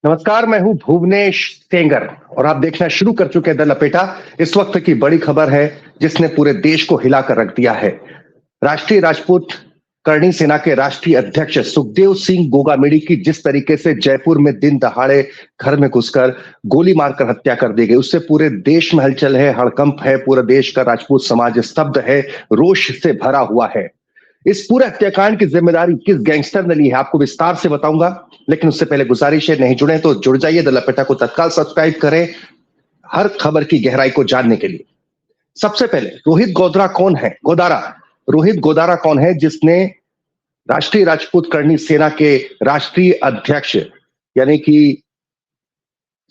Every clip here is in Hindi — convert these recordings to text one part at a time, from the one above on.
नमस्कार, मैं हूं भुवनेश सेंगर और आप देखना शुरू कर चुके हैं द लपेटा। इस वक्त की बड़ी खबर है जिसने पूरे देश को हिलाकर रख दिया है। राष्ट्रीय राजपूत करणी सेना के राष्ट्रीय अध्यक्ष सुखदेव सिंह गोगामेड़ी की जिस तरीके से जयपुर में दिन दहाड़े घर में घुसकर गोली मारकर हत्या कर दी गई, उससे पूरे देश में हलचल है, हड़कंप है। पूरा देश का राजपूत समाज स्तब्ध है, रोष से भरा हुआ है। इस पूरे हत्याकांड की जिम्मेदारी किस गैंगस्टर ने ली है आपको विस्तार से बताऊंगा, लेकिन उससे पहले गुजारिश है, नहीं जुड़े तो जुड़ जाइए। द लपेटा को तत्काल सब्सक्राइब करें हर खबर की गहराई को जानने के लिए। सबसे पहले रोहित गोदारा। रोहित गोदारा कौन है जिसने राष्ट्रीय राजपूत करणी सेना के राष्ट्रीय अध्यक्ष यानी कि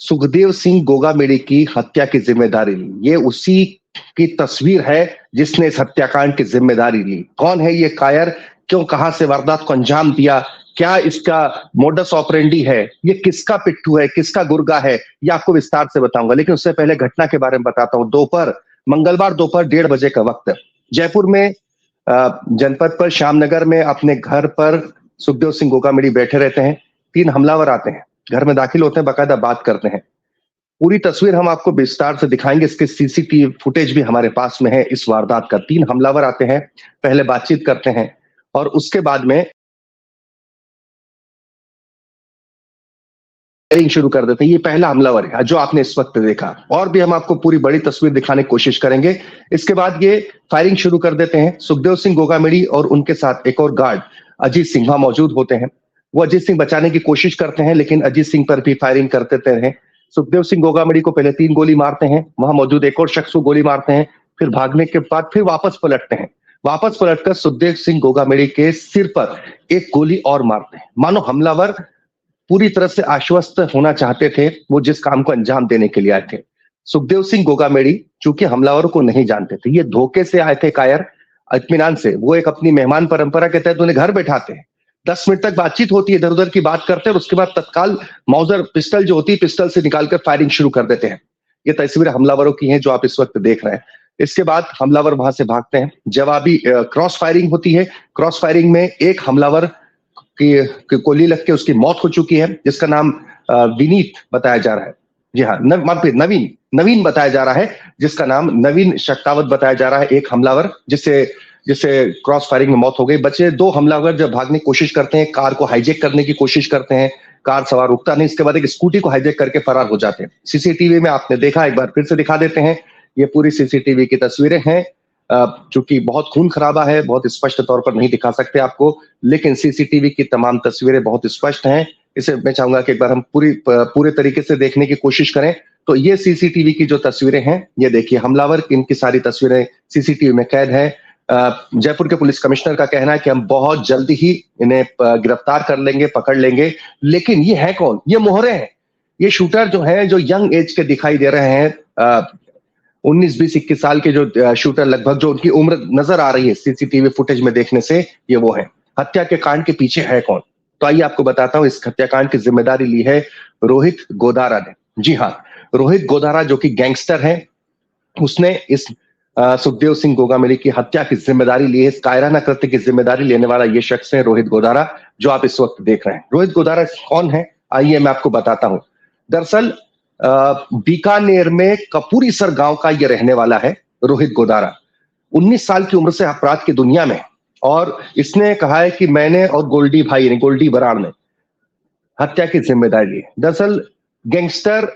सुखदेव सिंह गोगामेड़ी की हत्या की जिम्मेदारी ली? ये उसी की तस्वीर है जिसने इस हत्याकांड की जिम्मेदारी ली। कौन है ये कायर? क्यों, कहां से वारदात को अंजाम दिया? क्या इसका मोडस ऑपरेंडी है? ये किसका पिट्ठू है, किसका गुर्गा है? ये आपको विस्तार से बताऊंगा, लेकिन उससे पहले घटना के बारे में बताता हूं। मंगलवार दोपहर 1:30 बजे का वक्त जयपुर में जनपद पर श्यामनगर में अपने घर पर सुखदेव सिंह गोगामेड़ी बैठे रहते हैं। 3 हमलावर आते हैं, घर में दाखिल होते हैं, बाकायदा बात करते हैं। पूरी तस्वीर हम आपको विस्तार से दिखाएंगे, इसके सीसीटीवी फुटेज भी हमारे पास में है इस वारदात का। 3 हमलावर आते हैं, पहले बातचीत करते हैं और उसके बाद में फायरिंग शुरू कर देते हैं। ये पहला हमलावर है जो आपने इस वक्त देखा, और भी हम आपको पूरी बड़ी तस्वीर दिखाने की कोशिश करेंगे। इसके बाद ये फायरिंग शुरू कर देते हैं। सुखदेव सिंह गोगामेड़ी और उनके साथ एक और गार्ड अजीत सिंह वहां मौजूद होते हैं। वो अजीत सिंह बचाने की कोशिश करते हैं, लेकिन अजीत सिंह पर भी फायरिंग करते रहे। सुखदेव सिंह गोगामेड़ी को पहले 3 गोली मारते हैं, वहां मौजूद एक और शख्स को गोली मारते हैं, फिर भागने के बाद फिर वापस पलटते हैं। वापस पलटकर सुखदेव सिंह गोगामेड़ी के सिर पर एक गोली और मारते हैं। मानो हमलावर पूरी तरह से आश्वस्त होना चाहते थे, वो जिस काम को अंजाम देने के लिए आए थे। सुखदेव सिंह गोगामेड़ी चूंकि हमलावरों को नहीं जानते थे, ये धोखे से आए थे कायर, इत्मीनान से। वो एक अपनी मेहमान परंपरा के तहत उन्हें घर बैठाते हैं, 10 मिनट तक बातचीत होती है, इधर उधर की बात करते हैं और उसके बाद तत्काल मौजर पिस्टल जो होती है, पिस्टल से निकालकर फायरिंग शुरू कर देते हैं। ये तस्वीरें हमलावरों की हैं जो आप इस वक्त देख रहे हैं। इसके बाद हमलावर वहां से भागते हैं, जवाबी क्रॉस फायरिंग होती है। क्रॉस फायरिंग में एक हमलावर की गोली लग के उसकी मौत हो चुकी है, जिसका नाम विनीत बताया जा रहा है। जी हाँ, नवीन बताया जा रहा है, जिसका नाम नवीन शक्तावत बताया जा रहा है। एक हमलावर जिसे क्रॉस फायरिंग में मौत हो गई। बचे 2 हमलावर जब भागने की कोशिश करते हैं, कार को हाईजैक करने की कोशिश करते हैं, कार सवार रुकता नहीं, इसके बाद एक स्कूटी को हाईजैक करके फरार हो जाते हैं। सीसीटीवी में आपने देखा, एक बार फिर से दिखा देते हैं। ये पूरी सीसीटीवी की तस्वीरें हैं। चूंकि बहुत खून खराबा है, बहुत स्पष्ट तौर पर नहीं दिखा सकते आपको, लेकिन सीसीटीवी की तमाम तस्वीरें बहुत स्पष्ट हैं। इसे मैं चाहूंगा कि एक बार हम पूरे तरीके से देखने की कोशिश करें। तो ये सीसीटीवी की जो तस्वीरें हैं, ये देखिए, हमलावर इनकी सारी तस्वीरें सीसीटीवी में कैद है। जयपुर के पुलिस कमिश्नर का कहना है कि हम बहुत जल्दी ही इन्हें गिरफ्तार कर लेंगे, पकड़ लेंगे। लेकिन ये है कौन? ये मोहरे हैं। ये शूटर जो है, जो यंग एज के दिखाई दे रहे हैं, 19, 20, 21 साल के जो शूटर, लगभग जो उनकी उम्र नजर आ रही है सीसीटीवी फुटेज में देखने से, ये वो है। हत्या के कांड के पीछे है कौन? तो आइए आपको बताता हूं। इस हत्याकांड की जिम्मेदारी ली है रोहित गोदारा ने। जी हाँ, रोहित गोदारा जो कि गैंगस्टर है, उसने इस सुखदेव सिंह गोगामेड़ी की हत्या की जिम्मेदारी ली है। इस कायराना कृत्य की जिम्मेदारी लेने वाला ये शख्स है रोहित गोदारा, जो आप इस वक्त देख रहे हैं। रोहित गोदारा कौन है, आइए मैं आपको बताता हूं। दरअसल बीकानेर में कपूरीसर गांव का ये रहने वाला है रोहित गोदारा। 19 साल की उम्र से अपराध की दुनिया में, और इसने कहा है कि मैंने और गोल्डी बराड़ ने हत्या की जिम्मेदारी ली। दरअसल गैंगस्टर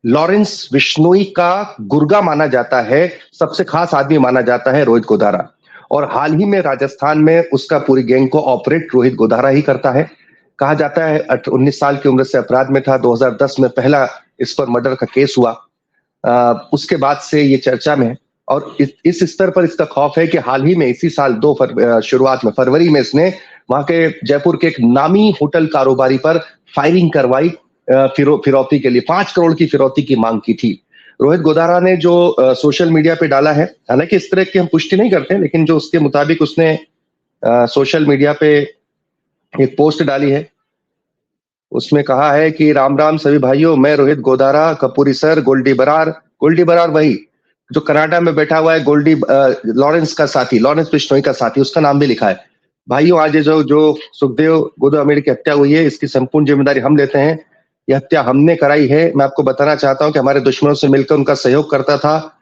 लॉरेंस बिश्नोई का गुर्गा माना जाता है, सबसे खास आदमी माना जाता है रोहित गोदारा। और हाल ही में राजस्थान में उसका पूरी गैंग को ऑपरेट रोहित गोदारा ही करता है। कहा जाता है 19 साल की उम्र से अपराध में था। 2010 में पहला इस पर मर्डर का केस हुआ। उसके बाद से ये चर्चा में है, और इस स्तर पर इसका खौफ है कि हाल ही में इसी साल शुरुआत में फरवरी में इसने वहां के जयपुर के एक नामी होटल कारोबारी पर फायरिंग करवाई, फिरौती के लिए 5 करोड़ की फिरौती की मांग की थी। रोहित गोदारा ने जो सोशल मीडिया पे डाला है, हालांकि इस तरह की हम पुष्टि नहीं करते, लेकिन जो उसके मुताबिक उसने सोशल मीडिया पे एक पोस्ट डाली है, उसमें कहा है कि राम राम सभी भाइयों, मैं रोहित गोदारा, कपूरी सर, गोल्डी बरार वही जो कनाडा में बैठा हुआ है, लॉरेंस का साथी, लॉरेंस बिश्नोई का साथी, उसका नाम भी लिखा है। भाइयों, आज जो सुखदेव गोगामेड़ी की हत्या हुई है, इसकी संपूर्ण जिम्मेदारी हम लेते हैं। यह हत्या हमने कराई है। मैं आपको बताना चाहता हूं कि हमारे दुश्मनों से मिलकर उनका सहयोग करता था।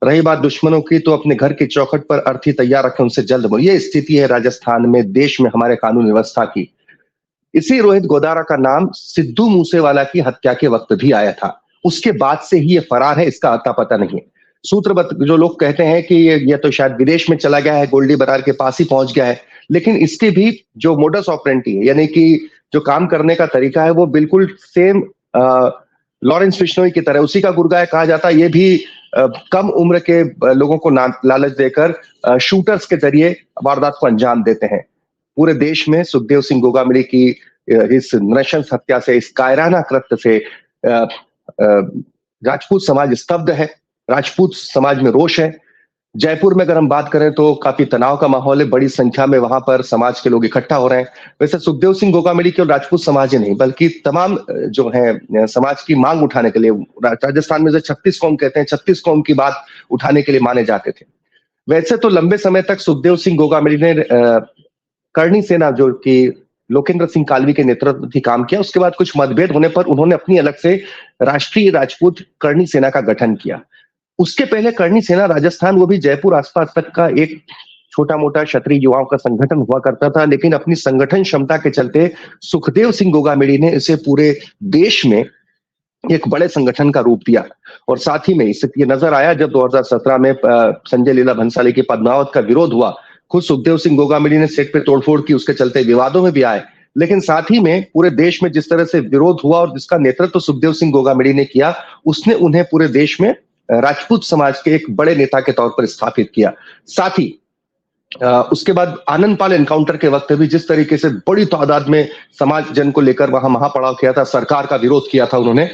रही बात दुश्मनों की, तो अपने घर की चौखट पर अर्थी तैयार रखें, उनसे जल्द मुड़। ये स्थिति है राजस्थान में, देश में, हमारे कानून व्यवस्था की। इसी रोहित गोदारा का नाम सिद्धू मूसेवाला की हत्या के वक्त भी आया था। उसके बाद से ही ये फरार है, इसका अता पता नहीं है। जो लोग कहते हैं कि ये तो शायद विदेश में चला गया है, गोल्डी बरार के पास ही पहुंच गया है, लेकिन इसके भी जो मोडस ऑपरेंडी है, यानी कि जो काम करने का तरीका है, वो बिल्कुल सेम लॉरेंस बिश्नोई की तरह उसी का गुरगाय कहा जाता है। ये भी कम उम्र के लोगों को लालच देकर शूटर्स के जरिए वारदात को अंजाम देते हैं। पूरे देश में सुखदेव सिंह गोगामिली की इस नृशंस हत्या से, इस कायराना कृत्य से राजपूत समाज स्तब्ध है, राजपूत समाज में रोष है। जयपुर में अगर हम बात करें तो काफी तनाव का माहौल है, बड़ी संख्या में वहां पर समाज के लोग इकट्ठा हो रहे हैं। वैसे सुखदेव सिंह गोगामिली केवल राजपूत समाज ही नहीं, बल्कि तमाम जो है समाज की मांग उठाने के लिए, राजस्थान में जो 36 कौम कहते हैं, 36 कौम की बात उठाने के लिए माने जाते थे। वैसे तो लंबे समय तक सुखदेव सिंह गोगामिली ने करणी सेना, जो कि लोकेंद्र सिंह कालवी के नेतृत्व में काम किया, उसके बाद कुछ मतभेद होने पर उन्होंने अपनी अलग से राष्ट्रीय राजपूत करणी सेना का गठन किया। उसके पहले करणी सेना राजस्थान, वो भी जयपुर आसपास तक का एक छोटा मोटा क्षत्रिय युवाओं का संगठन हुआ करता था, लेकिन अपनी संगठन क्षमता के चलते सुखदेव सिंह गोगामिली ने इसे पूरे देश में एक बड़े संगठन का रूप दिया। और साथ ही में इससे ये नजर आया जब 2017 में संजय लीला भंसाली की पद्मावत का विरोध हुआ, खुद सुखदेव सिंह गोगामिली ने सेट पे तोड़फोड़ की, उसके चलते विवादों में भी आए। लेकिन साथ ही में पूरे देश में जिस तरह से विरोध हुआ और जिसका नेतृत्व सुखदेव सिंह गोगामिली ने किया, उसने उन्हें पूरे देश में राजपूत समाज के एक बड़े नेता के तौर पर स्थापित किया। साथ ही उसके बाद आनंदपाल एनकाउंटर के वक्त भी जिस तरीके से बड़ी तादाद में समाज जन को लेकर वहां महापड़ाव किया था, सरकार का विरोध किया था उन्होंने,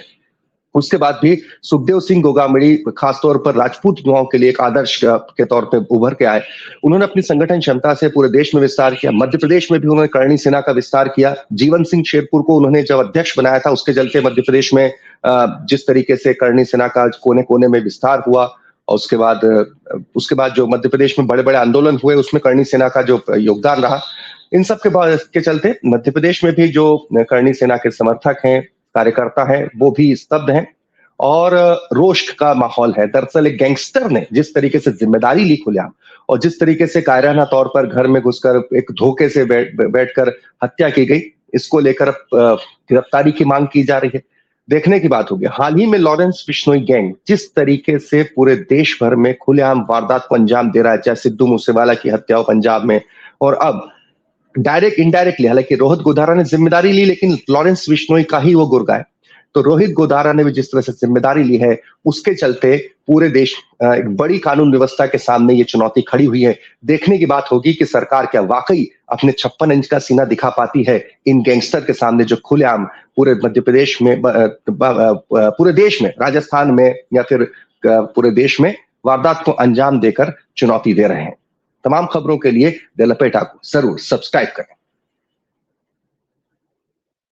उसके बाद भी सुखदेव सिंह गोगामिली खासतौर पर राजपूत युवाओं के लिए एक आदर्श के तौर पे उभर के आए। उन्होंने अपनी संगठन क्षमता से पूरे देश में विस्तार किया। मध्य प्रदेश में भी उन्होंने करणी सेना का विस्तार किया। जीवन सिंह शेरपुर को उन्होंने जब अध्यक्ष बनाया था, उसके चलते मध्य प्रदेश में जिस तरीके से करणी सेना का कोने कोने में विस्तार हुआ, और उसके बाद जो मध्य प्रदेश में बड़े बड़े आंदोलन हुए, उसमें करणी सेना का जो योगदान रहा, इन सब के चलते मध्य प्रदेश में भी जो करणी सेना के समर्थक हैं, कार्यकर्ता हैं, वो भी स्तब्ध हैं और रोष का माहौल है। दरअसल एक गैंगस्टर ने जिस तरीके से जिम्मेदारी ली खुलेआम, और जिस तरीके से कायराना तौर पर घर में घुसकर एक धोखे से बैठकर हत्या की गई, इसको लेकर गिरफ्तारी की मांग की जा रही है। देखने की बात होगी, हाल ही में लॉरेंस बिश्नोई गैंग जिस तरीके से पूरे देश भर में खुलेआम वारदात को अंजाम दे रहा है, चाहे सिद्धू मूसेवाला की हत्या हो पंजाब में, और अब डायरेक्ट इनडायरेक्टली, हालांकि रोहित गोधारा ने जिम्मेदारी ली, लेकिन लॉरेंस बिश्नोई का ही वो गुरगा है। तो रोहित गोधारा ने भी जिस तरह से जिम्मेदारी ली है, उसके चलते पूरे देश एक बड़ी कानून व्यवस्था के सामने ये चुनौती खड़ी हुई है। देखने की बात होगी कि सरकार क्या वाकई अपने 56 इंच का सीना दिखा पाती है इन गैंगस्टर के सामने, जो खुलेआम पूरे मध्य प्रदेश में, पूरे देश में, राजस्थान में या फिर पूरे देश में वारदात को अंजाम देकर चुनौती दे रहे हैं। तमाम खबरों के लिए द लपेटा को जरूर सब्सक्राइब करें।